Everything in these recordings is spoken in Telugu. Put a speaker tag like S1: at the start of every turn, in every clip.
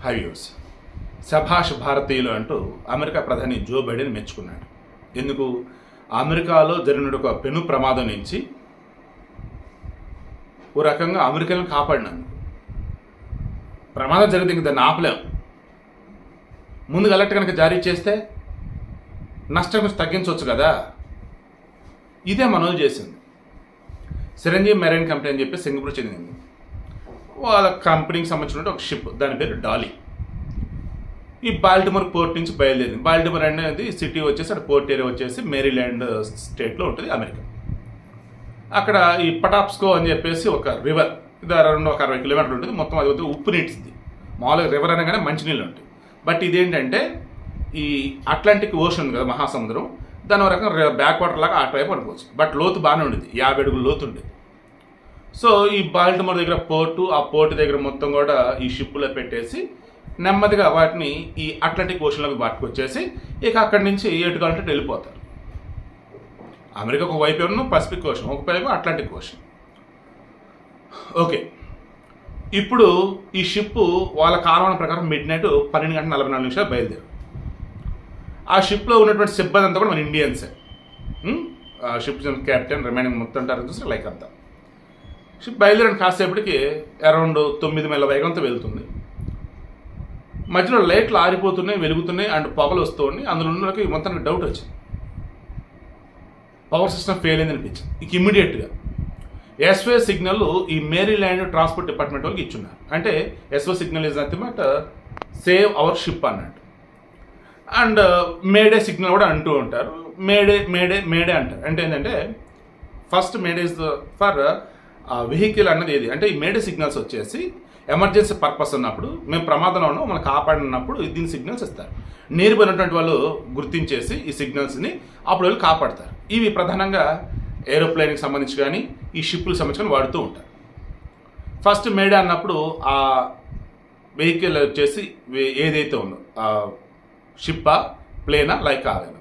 S1: హైవ్యూస్ శభాష్ భారతీయులు అంటూ అమెరికా ప్రధాని జో బైడెన్ మెచ్చుకున్నాడు. ఎందుకు? అమెరికాలో జరిగిన ఒక పెను ప్రమాదం నుంచి ఓ రకంగా అమెరికాను కాపాడినందుకు. ప్రమాదం జరిగితే ఇంక దాన్ని ఆపలేం. ముందుగా అలర్ట్ కనుక జారీ చేస్తే నష్టం కొంచెం తగ్గించవచ్చు కదా. ఇదే మనోజ్ చేసింది. చిరంజీవి మెరైన్ కంపెనీ అని చెప్పి సింగపూర్ చెందింది. వాళ్ళ కంపెనీకి సంబంధించిన ఒక షిప్, దాని పేరు డాలీ. ఈ బాల్టిమోర్ పోర్ట్ నుంచి బయలుదేరింది. బాల్టిమోర్ అనేది సిటీ వచ్చేసి అక్కడ పోర్ట్ ఏరియా వచ్చేసి మేరీల్యాండ్ స్టేట్లో ఉంటుంది, అమెరికా. అక్కడ ఈ పటాప్స్కో అని చెప్పేసి ఒక రివర్, ఇది అరౌండ్ ఒక 60 కిలోమీటర్లు ఉంటుంది. మొత్తం అది వచ్చి ఉప్పు నీటిది. మామూలుగా రివర్ అనగానే మంచినీళ్ళు ఉంటాయి. బట్ ఇదేంటంటే ఈ అట్లాంటిక్ ఓషన్ కదా, మహాసముద్రం, దాని ఒక రకంగా బ్యాక్ వాటర్ లాగా ఆ టైప్ అనుకోవచ్చు. బట్ లోతు బాగానే ఉండేది, 50 అడుగుల లోతు ఉండేది. సో ఈ బాల్టిమోర్ దగ్గర పోర్టు, ఆ పోర్టు దగ్గర మొత్తం కూడా ఈ షిప్పులో పెట్టేసి నెమ్మదిగా వాటిని ఈ అట్లాంటిక్ ఓషన్లోకి పట్టుకొచ్చేసి ఇక అక్కడి నుంచి ఎటు కావాలంటే వెళ్ళిపోతారు. అమెరికా ఒక వైపు ఏమో పసిఫిక్ ఓషన్, ఒక వైపు అట్లాంటిక్ ఓషన్. ఓకే, ఇప్పుడు ఈ షిప్ వాళ్ళ కాలమానం ప్రకారం మిడ్ నైట్ 12:44 బయలుదేరు. ఆ షిప్లో ఉన్నటువంటి సిబ్బంది అంతా కూడా మన ఇండియన్సే. ఆ షిప్ కెప్టెన్, రిమైనింగ్ మొత్తం అంటారు చూసి లైక్ అంతా. షిప్ బయలుదేరిన కాసేపటికి అరౌండ్ 9 మైళ్ళ వేగంతో వెళ్తుంది. మధ్యలో లైట్లు ఆరిపోతున్నాయి, వెలుగుతున్నాయి, అండ్ పొగలు వస్తూ ఉన్నాయి. అందులో ఉన్న వాళ్ళకి మొత్తం డౌట్ వచ్చింది, పవర్ సిస్టమ్ ఫెయిల్ అయింది అనిపించింది. ఇక ఇమ్మీడియట్గా ఎస్ఓ సిగ్నల్ ఈ మేరీల్యాండ్ ట్రాన్స్పోర్ట్ డిపార్ట్మెంట్ వాళ్ళకి ఇచ్చున్నారు. అంటే S O signal is nothing but save our ship అన్నట్టు. అండ్ మేడే సిగ్నల్ కూడా అంటూ ఉంటారు. మేడే మేడే మేడే అంటారు. అంటే ఏంటంటే first mayday is for vehicle అన్నది ఏది అంటే ఈ మేడే సిగ్నల్స్ వచ్చేసి ఎమర్జెన్సీ పర్పస్ ఉన్నప్పుడు, మేము ప్రమాదంలో ఉన్నాం, మనం కాపాడినప్పుడు దీని సిగ్నల్స్ ఇస్తారు. నీరు పోయినటువంటి వాళ్ళు గుర్తించేసి ఈ సిగ్నల్స్ని అప్పుడు వాళ్ళు కాపాడతారు. ఇవి ప్రధానంగా ఏరోప్లేన్కి సంబంధించి కానీ ఈ షిప్లకు సంబంధించి కానీ వాడుతూ ఉంటారు. ఫస్ట్ మేడే అన్నప్పుడు ఆ వెహికల్ వచ్చేసి ఏదైతే ఉందో ఆ షిప్పా, ప్లేనా, లైక్ ఆవేనా.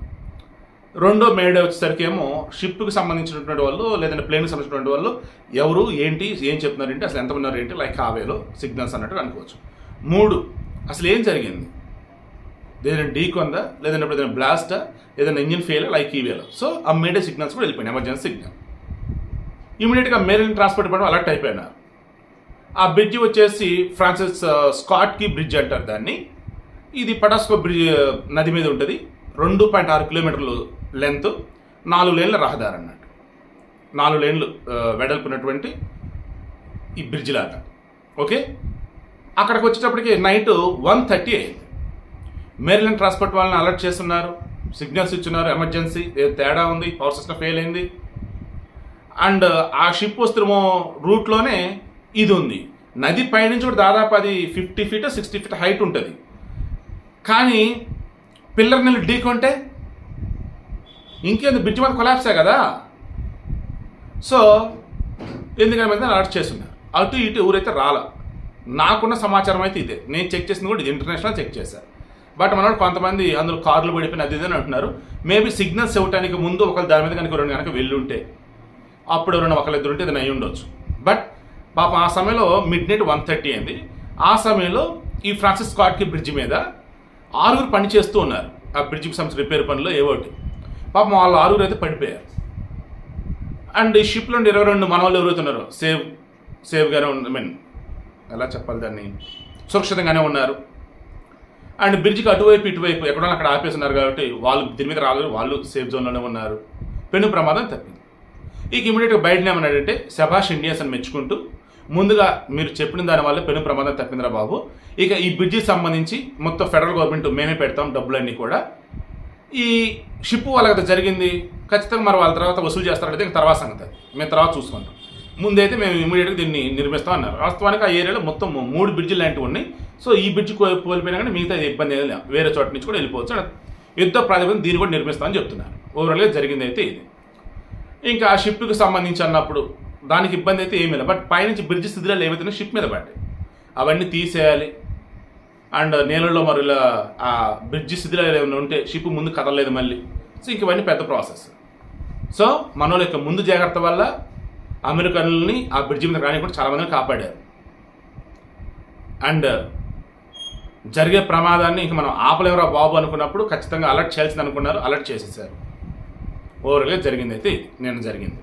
S1: రెండో మేడే వచ్చేసరికి ఏమో షిప్కి సంబంధించినటువంటి వాళ్ళు లేదంటే ప్లేన్కి సంబంధించినటువంటి వాళ్ళు ఎవరు, ఏంటి, ఏం చెప్తున్నారు ఏంటి, అసలు ఎంతమంది ఉన్నారు ఏంటి, లైక్ ఆవేలో సిగ్నల్స్ అన్నట్టు అనుకోవచ్చు. 3 అసలు ఏం జరిగింది, ఏదైనా ఢీకొందా, లేదంటే ఏదైనా బ్లాస్టా, ఏదైనా ఇంజిన్ ఫెయిల్, లైక్ ఈవేలో. సో ఆ మేడే సిగ్నల్స్ కూడా వెళ్ళిపోయినాయి, ఎమర్జెన్సీ సిగ్నల్. ఇమీడియట్గా మేరీల్యాండ్ ట్రాన్స్పోర్ట్ డిపార్ట్మెంట్ అలర్ట్ అయిపోయినారు. ఆ బ్రిడ్జి వచ్చేసి ఫ్రాన్సిస్ స్కాట్ కీ బ్రిడ్జ్ అంటారు దాన్ని. ఇది పటాస్కో బ్రిడ్జ్ నది మీద ఉంటుంది. 2.6 కిలోమీటర్లు లెంత్, 4 లేన్ల రహదారి అన్నట్టు. 4 లేన్లు వెడల్పున్నటువంటి ఈ బ్రిడ్జ్ లాగా. ఓకే, అక్కడికి వచ్చేటప్పటికి నైట్ 1:30 అయింది. మేరీల్యాండ్ ట్రాన్స్పోర్ట్ వాళ్ళని అలర్ట్ చేస్తున్నారు, సిగ్నల్స్ ఇచ్చున్నారు, ఎమర్జెన్సీ తేడా ఉంది, పవర్ సిస్టమ్ ఫెయిల్ అయింది. అండ్ ఆ షిప్ వస్తున్న రూట్లోనే ఇది ఉంది. నది పైనుంచి కూడా దాదాపు అది 50 ఫీట్ 60 ఫీట్ హైట్ ఉంటుంది. కానీ పిల్లర్ నీళ్ళు ఢీకొంటే ఇంకేంది, బ్రిడ్జ్ మీద కొలాప్సే కదా. సో ఎందుకంటే అలర్ట్ చేస్తున్నారు. అటు ఇటు ఎవరైతే రాలా. నాకున్న సమాచారం అయితే ఇదే. నేను చెక్ చేసింది కూడా ఇది ఇంటర్నేషనల్ చెక్ చేశాను. బట్ మనోడు కొంతమంది అందులో కార్లు పడిపోయిన అది ఇదని అంటున్నారు. మేబీ సిగ్నల్స్ ఇవ్వడానికి ముందు ఒకళ్ళు దాని మీద కనుక 2 కనుక వెళ్ళి ఉంటే అప్పుడు ఎవరైనా ఒకళ్ళిద్దరు ఉంటే ఇది అయి ఉండొచ్చు. బట్ పాపం ఆ సమయంలో మిడ్ నైట్ 1:30 అయింది. ఆ సమయంలో ఈ ఫ్రాన్సిస్ స్కాట్ కీ బ్రిడ్జ్ మీద 6 పని చేస్తూ ఉన్నారు. ఆ బ్రిడ్జ్కి సంబంధించిన రిపేర్ పనిలో ఏవోటి. పాపం వాళ్ళు 6 అయితే పడిపోయారు. అండ్ ఈ షిప్లో 22 మనవాళ్ళు ఎవరైతే ఉన్నారో సేఫ్గానే ఎలా చెప్పాలి దాన్ని, సురక్షితంగానే ఉన్నారు. అండ్ బ్రిడ్జ్కి అటువైపు ఇటువైపు ఎక్కడో అక్కడ ఆపేస్తున్నారు కాబట్టి వాళ్ళు దీని మీద రాలేదు, వాళ్ళు సేఫ్ జోన్లోనే ఉన్నారు. పెను ప్రమాదం తప్పింది. ఇక ఇమీడియట్గా బయటనే ఏమన్నాడంటే శభాష్ ఇండియన్స్ అని మెచ్చుకుంటూ, ముందుగా మీరు చెప్పిన దాని వల్ల పెను ప్రమాదం తప్పిందిరా బాబు. ఇక ఈ బ్రిడ్జికి సంబంధించి మొత్తం ఫెడరల్ గవర్నమెంట్ మేమే పెడతాం డబ్బులన్నీ కూడా. ఈ షిప్ వాళ్ళకి జరిగింది, ఖచ్చితంగా మరి వాళ్ళ తర్వాత వసూలు చేస్తారంటే ఇంకా తర్వాత సంగతి, మేము తర్వాత చూసుకుంటాం. ముందైతే మేము ఇమీడియట్గా దీన్ని నిర్మిస్తాం అన్నారు. వాస్తవానికి ఆ ఏరియాలో మొత్తం 3 బ్రిడ్జిలు లాంటివి ఉన్నాయి. సో ఈ బ్రిడ్జ్ కోల్పోయినా కానీ మిగతా ఇబ్బంది ఏది లేదు, వేరే చోట నుంచి కూడా వెళ్ళిపోవచ్చు. యుద్ధ ప్రాతిపదికన దీన్ని కూడా నిర్మిస్తామని చెప్తున్నారు. ఓవరాల్గా జరిగింది అయితే ఇది. ఇంకా ఆ షిప్కి సంబంధించి అన్నప్పుడు దానికి ఇబ్బంది అయితే ఏమీ లేదు. బట్ పైనుంచి బ్రిడ్జ్ శిథిలాలు ఏవైతే షిప్ మీద పడ్డాయి అవన్నీ తీసేయాలి. అండ్ నీళ్ళలో మరి ఆ బ్రిడ్జ్ శిథిలాలు ఏమైనా ఉంటే షిప్ ముందు కదలలేదు మళ్ళీ. సో ఇంక ఇవన్నీ పెద్ద ప్రాసెస్. సో మన యొక్క ముందు జాగ్రత్త వల్ల అమెరికన్లని ఆ బ్రిడ్జి మీద రానికుండా చాలామందిని కాపాడారు. అండ్ జరిగే ప్రమాదాన్ని ఇంక మనం ఆపలేవరా బాబు అనుకున్నప్పుడు ఖచ్చితంగా అలర్ట్ చేయాల్సింది అనుకున్నారు, అలర్ట్ చేసేసారు. ఓవర్గా జరిగింది అయితే నేను జరిగింది.